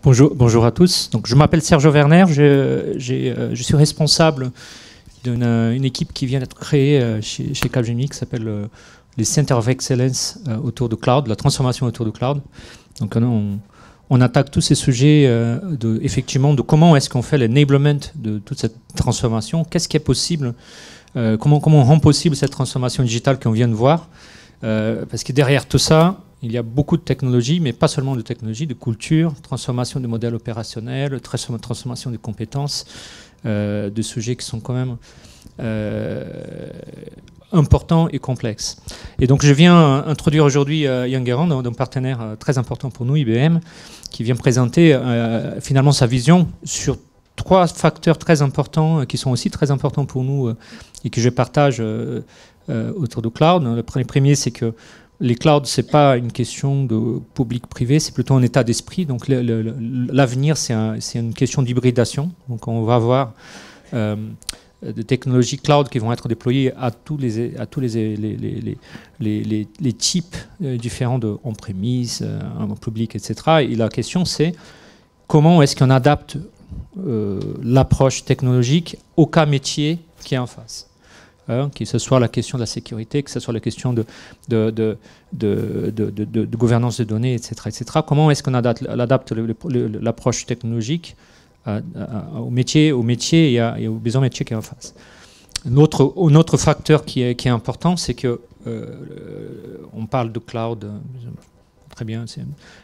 Bonjour à tous. Donc, je m'appelle Sergio Werner. Je suis responsable d'une équipe qui vient d'être créée chez Capgemini qui s'appelle les Center of Excellence autour du cloud, la transformation autour du cloud. Donc, on attaque tous ces sujets effectivement de comment est-ce qu'on fait l'enablement de toute cette transformation. Qu'est-ce qui est possible, comment on rend possible cette transformation digitale qu'on vient de voir. Parce que derrière tout ça, il y a beaucoup de technologies, mais pas seulement de technologies, de culture, transformation de modèles opérationnels, transformation de compétences, de sujets qui sont quand même importants et complexes. Et donc je viens introduire aujourd'hui Yann Guérin, un partenaire très important pour nous, IBM, qui vient présenter finalement sa vision sur 3 facteurs très importants, qui sont aussi très importants pour nous et que je partage autour du cloud. Le premier, c'est que les clouds, ce n'est pas une question de public-privé, c'est plutôt un état d'esprit. Donc l'avenir, c'est une question d'hybridation. Donc on va avoir des technologies cloud qui vont être déployées à tous les types différents de on-premise, en public, etc. Et la question, c'est comment est-ce qu'on adapte l'approche technologique au cas métier qui est en face. Que ce soit la question de la sécurité, que ce soit la question de gouvernance de données, etc. etc. Comment est-ce qu'on adapte l'approche technologique au métier et aux besoins métiers qui est en face. Un autre facteur qui est important, c'est que on parle de cloud, très bien,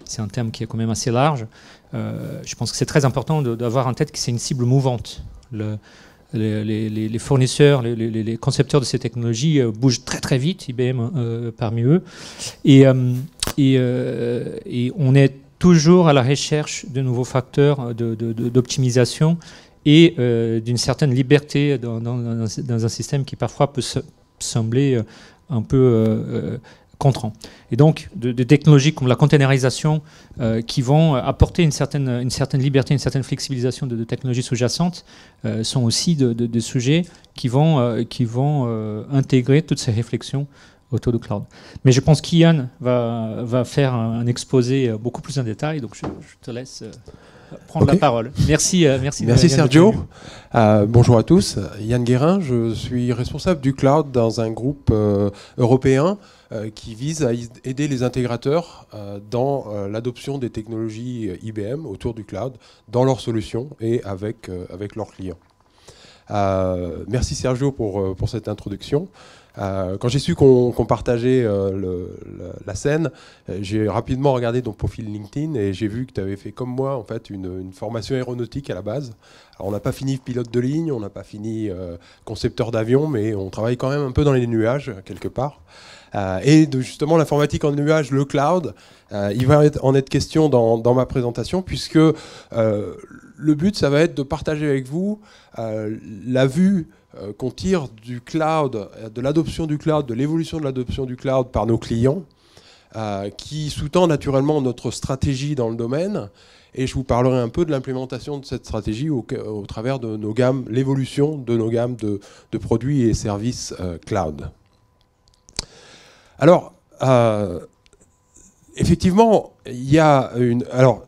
c'est un terme qui est quand même assez large. Je pense que c'est très important d'avoir en tête que c'est une cible mouvante. Les fournisseurs, les concepteurs de ces technologies bougent très très vite, IBM parmi eux, et on est toujours à la recherche de nouveaux facteurs d'optimisation et d'une certaine liberté dans un système qui parfois peut sembler un peu contraint. Et donc, des technologies comme la containerisation qui vont apporter une certaine liberté, une certaine flexibilisation de technologies sous-jacentes sont aussi des sujets qui vont intégrer toutes ces réflexions autour du cloud. Mais je pense qu'Yann va faire un exposé beaucoup plus en détail, donc je te laisse prendre la parole. Merci Sergio. Bonjour à tous. Yann Guérin, je suis responsable du cloud dans un groupe européen qui vise à aider les intégrateurs dans l'adoption des technologies IBM autour du cloud, dans leurs solutions et avec leurs clients. Merci Sergio pour cette introduction. Quand j'ai su qu'on partageait la scène, j'ai rapidement regardé ton profil LinkedIn et j'ai vu que tu avais fait comme moi en fait une formation aéronautique à la base. Alors on n'a pas fini pilote de ligne, on n'a pas fini concepteur d'avion, mais on travaille quand même un peu dans les nuages quelque part. Et justement l'informatique en nuage, le cloud, il va en être question dans ma présentation, puisque le but ça va être de partager avec vous la vue qu'on tire du cloud, de l'adoption du cloud, de l'évolution de l'adoption du cloud par nos clients, qui sous-tend naturellement notre stratégie dans le domaine. Et je vous parlerai un peu de l'implémentation de cette stratégie au travers de nos gammes, l'évolution de nos gammes de produits et services cloud. Alors, effectivement, il y a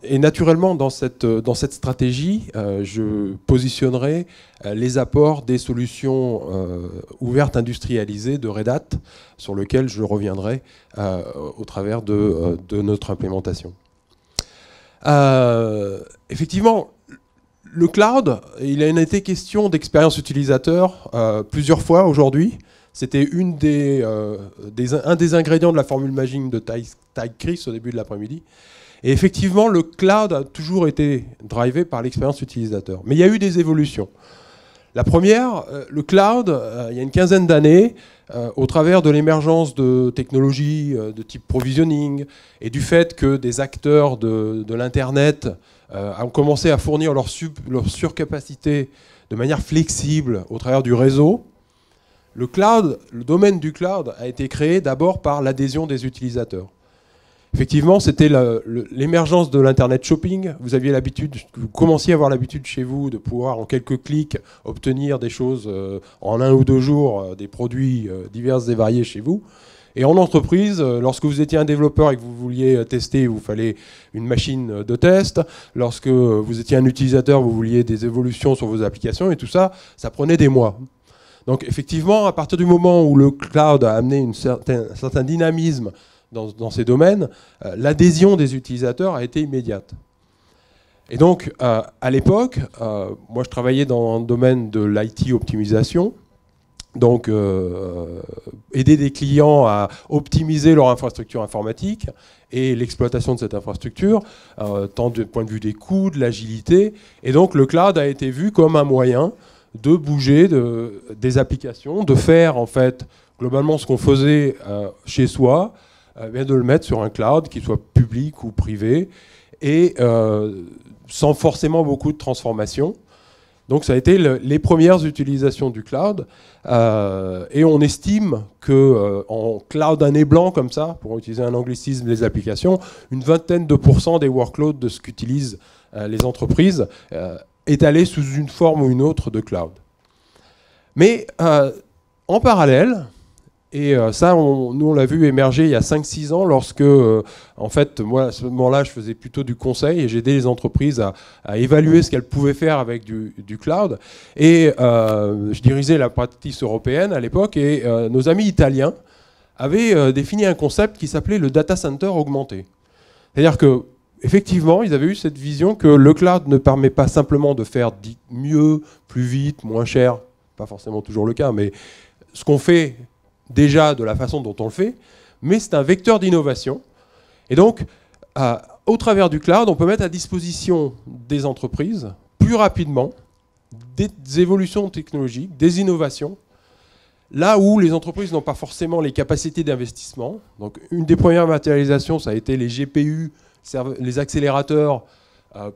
et naturellement dans cette stratégie, je positionnerai les apports des solutions ouvertes industrialisées de Red Hat, sur lesquelles je reviendrai au travers de notre implémentation. Effectivement, le cloud, il a été question d'expérience utilisateur plusieurs fois aujourd'hui. C'était un des ingrédients de la formule magique de Ty Chris au début de l'après-midi. Et effectivement, le cloud a toujours été drivé par l'expérience utilisateur. Mais il y a eu des évolutions. La première, le cloud, il y a une quinzaine d'années, au travers de l'émergence de technologies de type provisioning et du fait que des acteurs de l'Internet ont commencé à fournir leur surcapacité de manière flexible au travers du réseau, le cloud, le domaine du cloud a été créé d'abord par l'adhésion des utilisateurs. Effectivement, c'était l'émergence de l'Internet shopping. Vous commenciez à avoir l'habitude chez vous de pouvoir en quelques clics obtenir des choses en 1 ou 2 jours, des produits divers et variés chez vous. Et en entreprise, lorsque vous étiez un développeur et que vous vouliez tester, il vous fallait une machine de test. Lorsque vous étiez un utilisateur, vous vouliez des évolutions sur vos applications, et tout ça, ça prenait des mois. Donc effectivement, à partir du moment où le cloud a amené un certain dynamisme dans ces domaines, l'adhésion des utilisateurs a été immédiate. Et donc, à l'époque, moi je travaillais dans le domaine de l'IT optimisation, donc aider des clients à optimiser leur infrastructure informatique et l'exploitation de cette infrastructure, tant du point de vue des coûts, de l'agilité. Et donc le cloud a été vu comme un moyen de bouger des applications, de faire en fait globalement ce qu'on faisait chez soi, de le mettre sur un cloud, qu'il soit public ou privé, et sans forcément beaucoup de transformation. Donc ça a été les premières utilisations du cloud, et on estime que en cloud année blanc comme ça, pour utiliser un anglicisme, les applications, une vingtaine de % des workloads de ce qu'utilisent les entreprises est allé sous une forme ou une autre de cloud. Mais en parallèle, et ça, nous on l'a vu émerger il y a 5-6 ans lorsque, en fait, moi à ce moment-là, je faisais plutôt du conseil et j'aidais les entreprises à évaluer ce qu'elles pouvaient faire avec du cloud. Et je dirigeais la pratique européenne à l'époque et nos amis italiens avaient défini un concept qui s'appelait le data center augmenté. C'est-à-dire que effectivement, ils avaient eu cette vision que le cloud ne permet pas simplement de faire mieux, plus vite, moins cher, pas forcément toujours le cas, mais ce qu'on fait déjà de la façon dont on le fait, mais c'est un vecteur d'innovation. Et donc, au travers du cloud, on peut mettre à disposition des entreprises plus rapidement des évolutions technologiques, des innovations, là où les entreprises n'ont pas forcément les capacités d'investissement. Donc, une des premières matérialisations, ça a été les GPU, les accélérateurs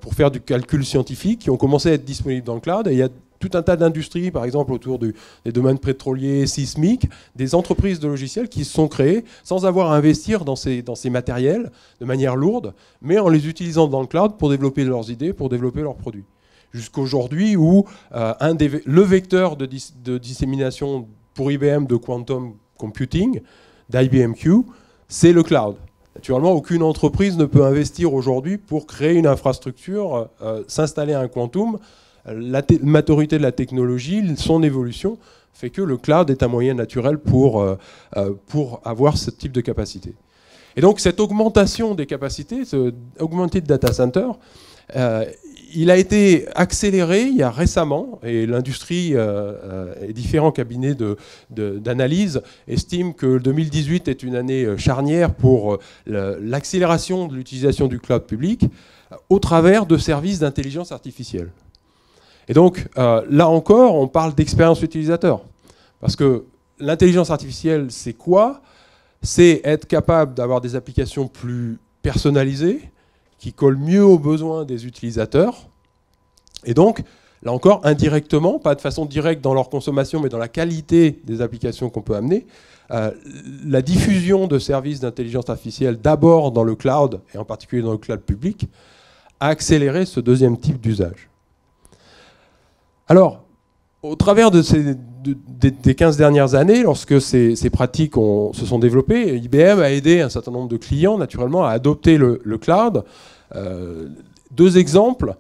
pour faire du calcul scientifique qui ont commencé à être disponibles dans le cloud. Et il y a tout un tas d'industries, par exemple autour des domaines pétroliers, sismiques, des entreprises de logiciels qui se sont créées sans avoir à investir dans ces matériels de manière lourde, mais en les utilisant dans le cloud pour développer leurs idées, pour développer leurs produits. Jusqu'aujourd'hui où le vecteur de dissémination pour IBM de quantum computing, d'IBM-Q, c'est le cloud. Naturellement, aucune entreprise ne peut investir aujourd'hui pour créer une infrastructure, s'installer un quantum. La maturité de la technologie, son évolution, fait que le cloud est un moyen naturel pour avoir ce type de capacité. Et donc cette augmentation des capacités, augmented data center, il a été accéléré il y a récemment, et l'industrie et différents cabinets d'analyse estiment que 2018 est une année charnière pour l'accélération de l'utilisation du cloud public au travers de services d'intelligence artificielle. Et donc là encore, on parle d'expérience utilisateur. Parce que l'intelligence artificielle, c'est quoi? C'est être capable d'avoir des applications plus personnalisées, qui collent mieux aux besoins des utilisateurs. Et donc, là encore, indirectement, pas de façon directe dans leur consommation, mais dans la qualité des applications qu'on peut amener, la diffusion de services d'intelligence artificielle, d'abord dans le cloud, et en particulier dans le cloud public, a accéléré ce deuxième type d'usage. Alors, au travers des 15 dernières années, lorsque ces pratiques se sont développées, IBM a aidé un certain nombre de clients, naturellement, à adopter le cloud. Deux exemples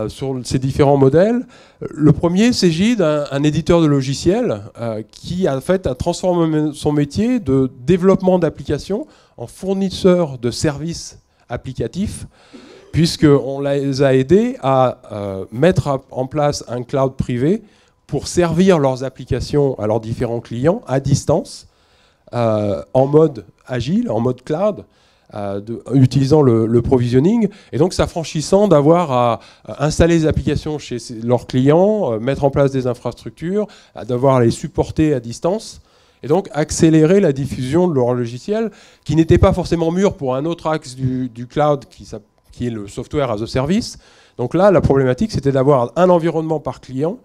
sur ces différents modèles. Le premier s'agit d'un éditeur de logiciels qui a transformé son métier de développement d'applications en fournisseur de services applicatifs, puisqu'on les a aidés à mettre en place un cloud privé pour servir leurs applications à leurs différents clients à distance, en mode agile, en mode cloud, utilisant le provisioning, et donc s'affranchissant d'avoir à installer les applications chez leurs clients, mettre en place des infrastructures, d'avoir à les supporter à distance, et donc accélérer la diffusion de leur logiciel, qui n'était pas forcément mûr pour un autre axe du cloud, qui est le software as a service. Donc là, la problématique, c'était d'avoir un environnement par client,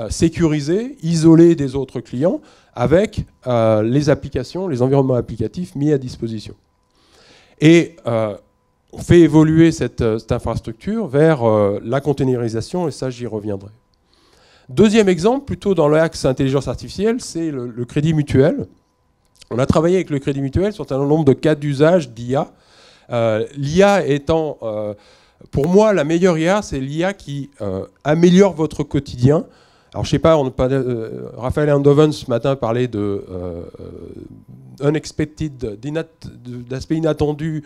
sécurisé, isolé des autres clients, avec les applications, les environnements applicatifs mis à disposition. Et on fait évoluer cette infrastructure vers la containerisation, et ça, j'y reviendrai. Deuxième exemple, plutôt dans l'axe intelligence artificielle, c'est le crédit mutuel. On a travaillé avec le Crédit Mutuel sur un nombre de cas d'usage d'IA. L'IA étant, pour moi, la meilleure IA, c'est l'IA qui améliore votre quotidien. Alors, je sais pas, Raphaël Andoven ce matin parlait de unexpected, d'aspect inattendu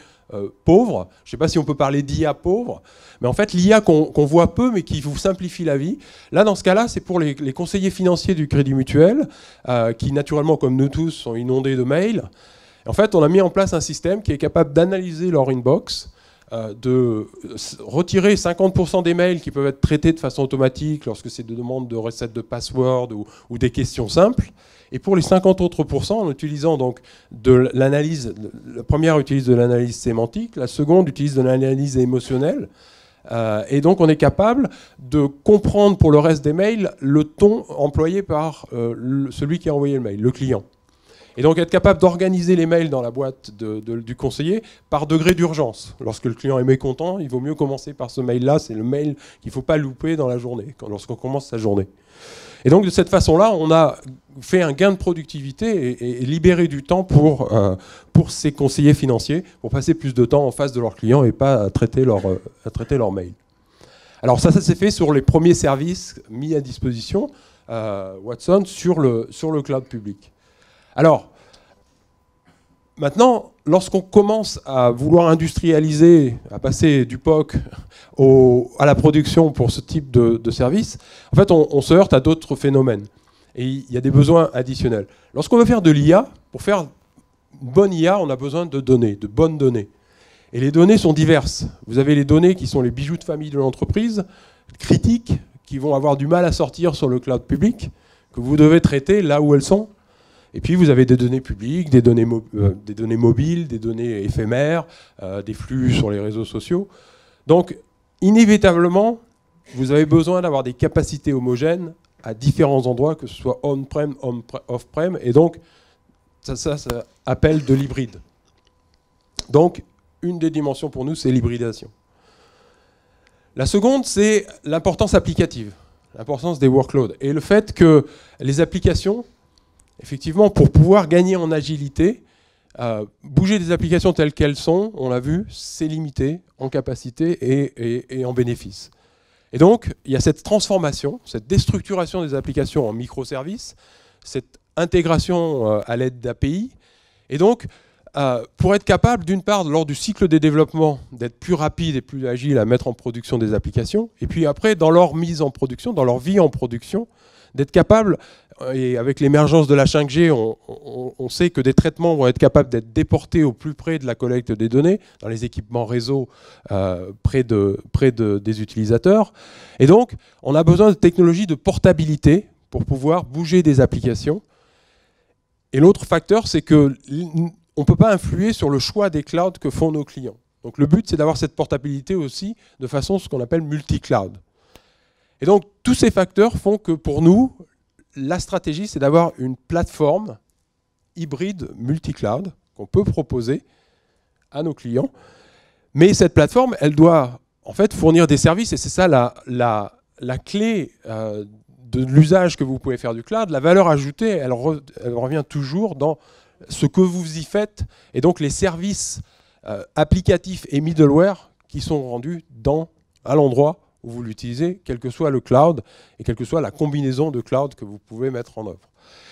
pauvre. Je ne sais pas si on peut parler d'IA pauvre, mais en fait, l'IA qu'on voit peu, mais qui vous simplifie la vie. Là, dans ce cas-là, c'est pour les conseillers financiers du Crédit Mutuel, qui, naturellement, comme nous tous, sont inondés de mails. En fait, on a mis en place un système qui est capable d'analyser leur inbox, de retirer 50% des mails qui peuvent être traités de façon automatique lorsque c'est des demandes de recettes de password ou des questions simples. Et pour les 50 autres pourcents, en utilisant donc de l'analyse, la première utilise de l'analyse sémantique, la seconde utilise de l'analyse émotionnelle. Et donc on est capable de comprendre pour le reste des mails le ton employé par celui qui a envoyé le mail, le client. Et donc être capable d'organiser les mails dans la boîte du conseiller par degré d'urgence. Lorsque le client est mécontent, il vaut mieux commencer par ce mail-là. C'est le mail qu'il ne faut pas louper dans la journée, lorsqu'on commence sa journée. Et donc de cette façon-là, on a fait un gain de productivité et libéré du temps pour ces conseillers financiers, pour passer plus de temps en face de leurs clients et pas à traiter leurs mails. Alors ça s'est fait sur les premiers services mis à disposition, Watson, sur le cloud public. Alors, maintenant, lorsqu'on commence à vouloir industrialiser, à passer du POC à la production pour ce type de service, en fait, on se heurte à d'autres phénomènes. Et il y a des besoins additionnels. Lorsqu'on veut faire de l'IA, pour faire une bonne IA, on a besoin de données, de bonnes données. Et les données sont diverses. Vous avez les données qui sont les bijoux de famille de l'entreprise, critiques, qui vont avoir du mal à sortir sur le cloud public, que vous devez traiter là où elles sont. Et puis vous avez des données publiques, des données mobiles, des données éphémères, des flux sur les réseaux sociaux. Donc, inévitablement, vous avez besoin d'avoir des capacités homogènes à différents endroits, que ce soit on-prem, off-prem, et donc ça appelle de l'hybride. Donc, une des dimensions pour nous, c'est l'hybridation. La seconde, c'est l'importance applicative, l'importance des workloads, et le fait que les applications, effectivement, pour pouvoir gagner en agilité, bouger des applications telles qu'elles sont, on l'a vu, c'est limité en capacité et en bénéfice. Et donc, il y a cette transformation, cette déstructuration des applications en microservices, cette intégration à l'aide d'API. Et donc, pour être capable, d'une part, lors du cycle des développements, d'être plus rapide et plus agile à mettre en production des applications, et puis après, dans leur mise en production, dans leur vie en production, d'être capable, et avec l'émergence de la 5G, on sait que des traitements vont être capables d'être déportés au plus près de la collecte des données, dans les équipements réseau près des utilisateurs. Et donc, on a besoin de technologies de portabilité pour pouvoir bouger des applications. Et l'autre facteur, c'est qu'on ne peut pas influer sur le choix des clouds que font nos clients. Donc le but, c'est d'avoir cette portabilité aussi de façon ce qu'on appelle multi-cloud. Et donc, tous ces facteurs font que pour nous, la stratégie, c'est d'avoir une plateforme hybride multi-cloud qu'on peut proposer à nos clients. Mais cette plateforme, elle doit en fait fournir des services, et c'est ça la clé de l'usage que vous pouvez faire du cloud. La valeur ajoutée, elle revient toujours dans ce que vous y faites, et donc les services applicatifs et middleware qui sont rendus à l'endroit où vous l'utilisez, quel que soit le cloud et quelle que soit la combinaison de cloud que vous pouvez mettre en œuvre.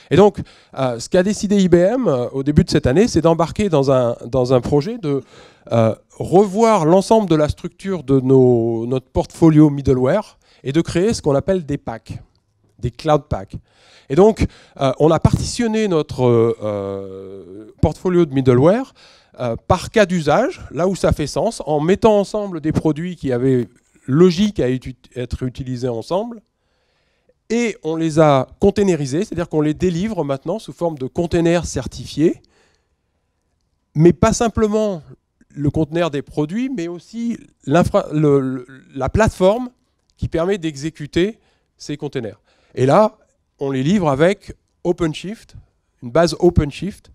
Et donc, ce qu'a décidé IBM au début de cette année, c'est d'embarquer dans un projet de revoir l'ensemble de la structure de notre portfolio middleware et de créer ce qu'on appelle des packs, des cloud packs. Et donc, on a partitionné notre portfolio de middleware par cas d'usage, là où ça fait sens, en mettant ensemble des produits qui avaient logique à être utilisés ensemble, et on les a containerisés, c'est-à-dire qu'on les délivre maintenant sous forme de containers certifiés, mais pas simplement le conteneur des produits, mais aussi la plateforme qui permet d'exécuter ces containers. Et là, on les livre avec OpenShift, une base OpenShift,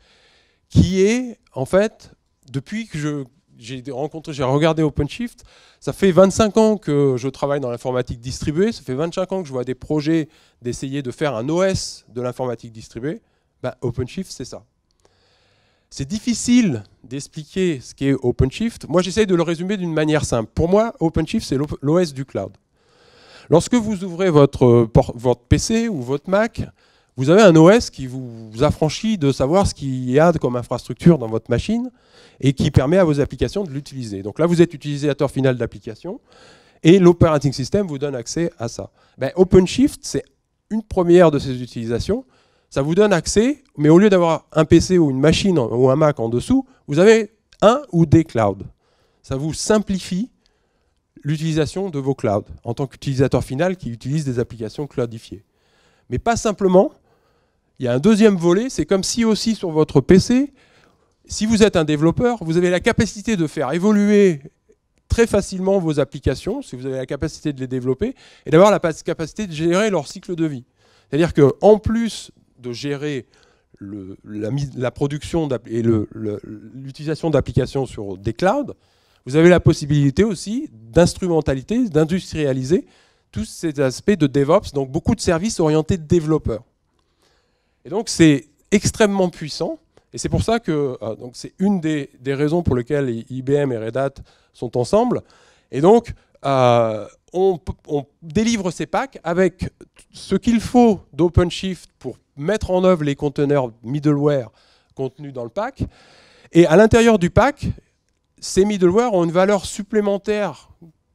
qui est en fait, depuis que j'ai regardé OpenShift, ça fait 25 ans que je travaille dans l'informatique distribuée, ça fait 25 ans que je vois des projets d'essayer de faire un OS de l'informatique distribuée. Ben, OpenShift, c'est ça. c'est difficile d'expliquer ce qu'est OpenShift. Moi, j'essaye de le résumer d'une manière simple. Pour moi, OpenShift, c'est l'OS du cloud. Lorsque vous ouvrez votre PC ou votre Mac, vous avez un OS qui vous affranchit de savoir ce qu'il y a comme infrastructure dans votre machine et qui permet à vos applications de l'utiliser. Donc là, vous êtes utilisateur final d'application et l'operating system vous donne accès à ça. Ben, OpenShift, c'est une première de ces utilisations. Ça vous donne accès, mais au lieu d'avoir un PC ou une machine ou un Mac en dessous, vous avez un ou des clouds. Ça vous simplifie l'utilisation de vos clouds en tant qu'utilisateur final qui utilise des applications cloudifiées. Mais pas simplement. Il y a un deuxième volet, c'est comme si aussi sur votre PC, si vous êtes un développeur, vous avez la capacité de faire évoluer très facilement vos applications, si vous avez la capacité de les développer, et d'avoir la capacité de gérer leur cycle de vie. C'est-à-dire qu'en plus de gérer la production et l'utilisation d'applications sur des clouds, vous avez la possibilité aussi d'instrumentaliser, d'industrialiser tous ces aspects de DevOps, donc beaucoup de services orientés développeurs. Et donc c'est extrêmement puissant, et c'est pour ça que c'est une des raisons pour lesquelles IBM et Red Hat sont ensemble. Et donc on délivre ces packs avec ce qu'il faut d'OpenShift pour mettre en œuvre les conteneurs middleware contenus dans le pack. Et à l'intérieur du pack, ces middleware ont une valeur supplémentaire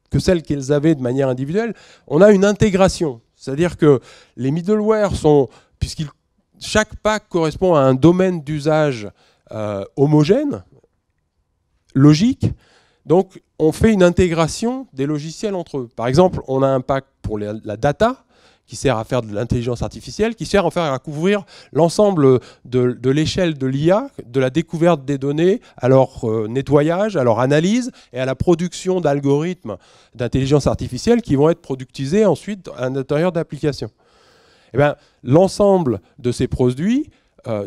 que celle qu'ils avaient de manière individuelle. On a une intégration. C'est-à-dire que les middleware sont, chaque pack correspond à un domaine d'usage homogène, logique. Donc, on fait une intégration des logiciels entre eux. Par exemple, on a un pack pour la data, qui sert à faire de l'intelligence artificielle, qui sert à couvrir l'ensemble de l'échelle de l'IA, de la découverte des données, à leur nettoyage, à leur analyse et à la production d'algorithmes d'intelligence artificielle qui vont être productisés ensuite à l'intérieur d'applications. Eh bien, l'ensemble de ces produits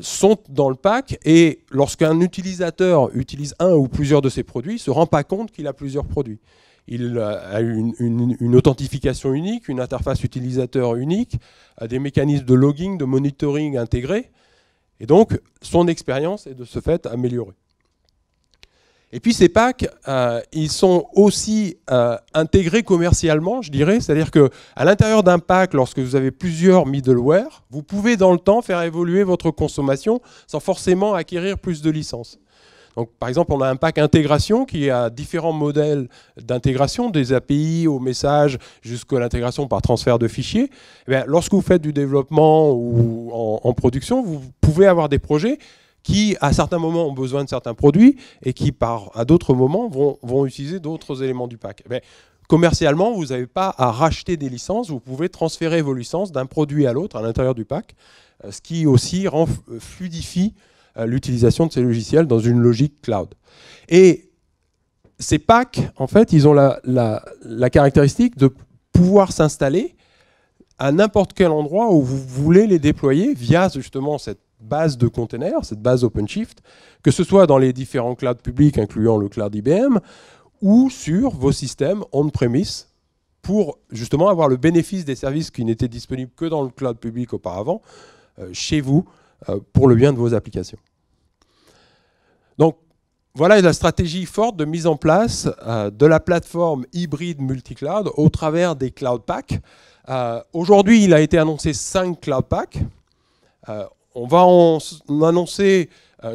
sont dans le pack, et lorsqu'un utilisateur utilise un ou plusieurs de ces produits, il ne se rend pas compte qu'il a plusieurs produits. Il a une authentification unique, une interface utilisateur unique, des mécanismes de logging, de monitoring intégrés, et donc son expérience est de ce fait améliorée. Et puis ces packs, ils sont aussi intégrés commercialement, je dirais, c'est-à-dire qu'à l'intérieur d'un pack, lorsque vous avez plusieurs middleware, vous pouvez dans le temps faire évoluer votre consommation sans forcément acquérir plus de licences. Donc, par exemple, on a un pack intégration qui a différents modèles d'intégration, des API aux messages jusqu'à l'intégration par transfert de fichiers. Eh bien, lorsque vous faites du développement ou en production, vous pouvez avoir des projets qui, à certains moments, ont besoin de certains produits et qui, à d'autres moments, vont utiliser d'autres éléments du pack. Eh bien, commercialement, vous n'avez pas à racheter des licences, vous pouvez transférer vos licences d'un produit à l'autre à l'intérieur du pack, ce qui aussi fluidifie l'utilisation de ces logiciels dans une logique cloud. Et ces packs, en fait, ils ont la caractéristique de pouvoir s'installer à n'importe quel endroit où vous voulez les déployer via justement cette base de containers, cette base OpenShift, que ce soit dans les différents clouds publics, incluant le cloud IBM, ou sur vos systèmes on-premise, pour justement avoir le bénéfice des services qui n'étaient disponibles que dans le cloud public auparavant, chez vous, pour le bien de vos applications. Donc, voilà la stratégie forte de mise en place de la plateforme hybride multi-cloud au travers des Cloud Packs. Aujourd'hui, il a été annoncé 5 Cloud Packs. On va en annoncer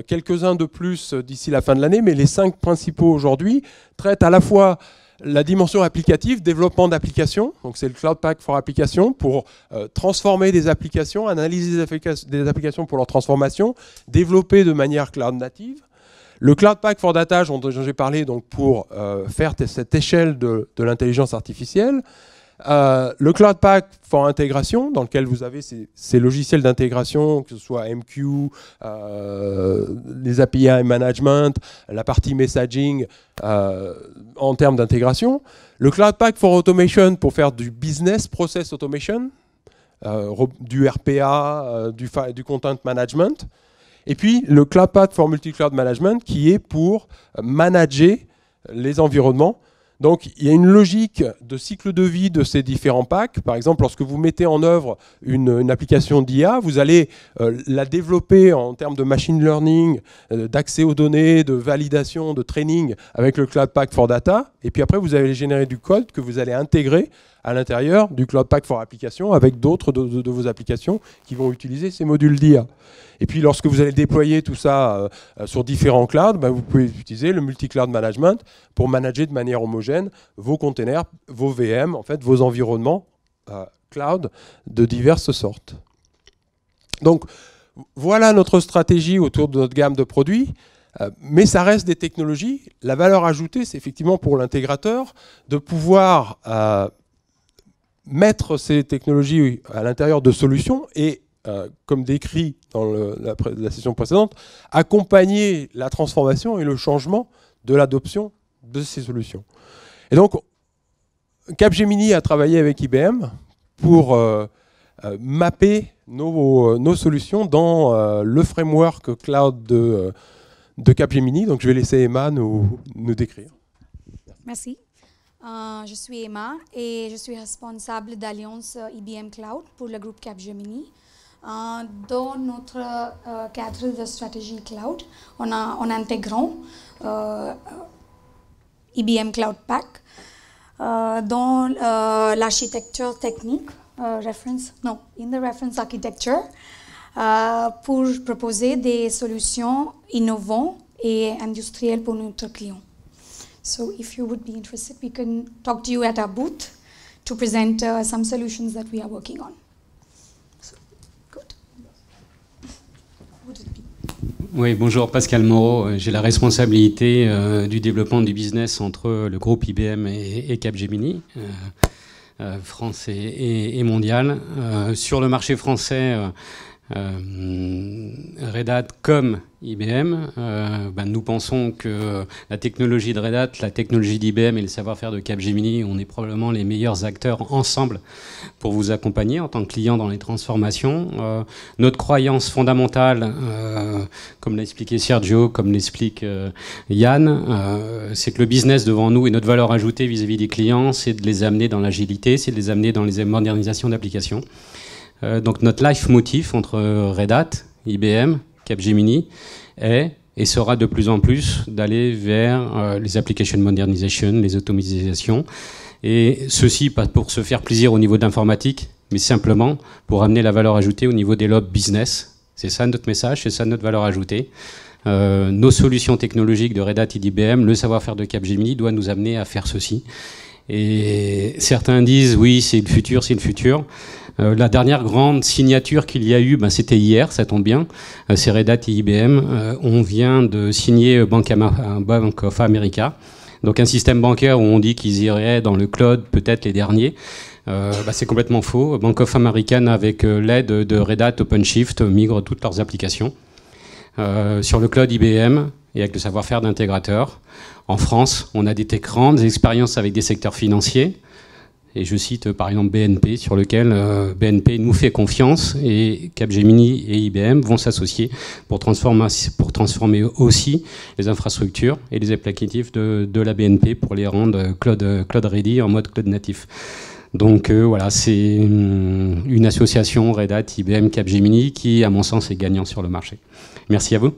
quelques-uns de plus d'ici la fin de l'année, mais les 5 principaux aujourd'hui traitent à la fois la dimension applicative, développement d'applications, donc c'est le Cloud Pack for Applications, pour transformer des applications, analyser des applications pour leur transformation, développer de manière cloud native. Le Cloud Pack for Data, dont j'ai parlé, donc pour faire cette échelle de l'intelligence artificielle. Le Cloud Pack for Intégration, dans lequel vous avez ces logiciels d'intégration, que ce soit MQ, les API management, la partie messaging en termes d'intégration. Le Cloud Pack for Automation pour faire du business process automation, du RPA, du content management. Et puis le Cloud Pack for Multi-Cloud Management qui est pour manager les environnements Donc il y a une logique de cycle de vie de ces différents packs. Par exemple, lorsque vous mettez en œuvre une application d'IA, vous allez la développer en termes de machine learning, d'accès aux données, de validation, de training avec le Cloud Pak for Data. Et puis après, vous allez générer du code que vous allez intégrer à l'intérieur du Cloud Pak for Application avec d'autres de vos applications qui vont utiliser ces modules d'IA. Et puis lorsque vous allez déployer tout ça sur différents clouds, vous pouvez utiliser le multi-cloud management pour manager de manière homogène vos containers, vos VM, en fait vos environnements cloud de diverses sortes. Donc voilà notre stratégie autour de notre gamme de produits. Mais ça reste des technologies. La valeur ajoutée, c'est effectivement pour l'intégrateur de pouvoir mettre ces technologies à l'intérieur de solutions et, comme décrit dans la session précédente, accompagner la transformation et le changement de l'adoption de ces solutions. Et donc, Capgemini a travaillé avec IBM pour mapper nos solutions dans le framework cloud de Capgemini. Donc, je vais laisser Emma nous décrire. Merci. Je suis Emma et je suis responsable d'Alliance IBM Cloud pour le groupe Capgemini. Dans notre cadre de stratégie cloud, on intégrant IBM Cloud Pak dans l'architecture technique, in the reference architecture, pour proposer des solutions innovantes et industrielles pour notre client. So if you would be interested, we can talk to you at our booth to present some solutions that we are working on. So, good. Would it be? Oui, bonjour, Pascal Moreau. J'ai la responsabilité du développement du business entre le groupe IBM et Capgemini, France et mondial. Sur le marché français, Red Hat comme IBM, nous pensons que la technologie de Red Hat, la technologie d'IBM et le savoir-faire de Capgemini, on est probablement les meilleurs acteurs ensemble pour vous accompagner en tant que client dans les transformations. Notre croyance fondamentale, comme l'a expliqué Sergio, comme l'explique Yann, c'est que le business devant nous et notre valeur ajoutée vis-à-vis des clients, c'est de les amener dans l'agilité, c'est de les amener dans les modernisations d'applications. Donc notre life motif entre Red Hat, IBM, Capgemini est et sera de plus en plus d'aller vers les application modernization, les automatisations, et ceci pas pour se faire plaisir au niveau d'informatique, mais simplement pour amener la valeur ajoutée au niveau des lobes business. C'est ça notre message, c'est ça notre valeur ajoutée. Nos solutions technologiques de Red Hat et d'IBM, le savoir-faire de Capgemini doit nous amener à faire ceci. Et certains disent oui, c'est le futur, c'est le futur. La dernière grande signature qu'il y a eu, c'était hier, ça tombe bien, c'est Red Hat et IBM. On vient de signer Bank of America, donc un système bancaire où on dit qu'ils iraient dans le cloud, peut-être les derniers. C'est complètement faux. Bank of America, avec l'aide de Red Hat OpenShift, migre toutes leurs applications sur le cloud IBM et avec le savoir-faire d'intégrateur. En France, on a des grandes expériences avec des secteurs financiers. Et je cite par exemple BNP, sur lequel BNP nous fait confiance et Capgemini et IBM vont s'associer pour transformer aussi les infrastructures et les applicatifs de la BNP pour les rendre cloud ready en mode cloud natif. Donc voilà, c'est une association Red Hat, IBM, Capgemini qui, à mon sens, est gagnant sur le marché. Merci à vous.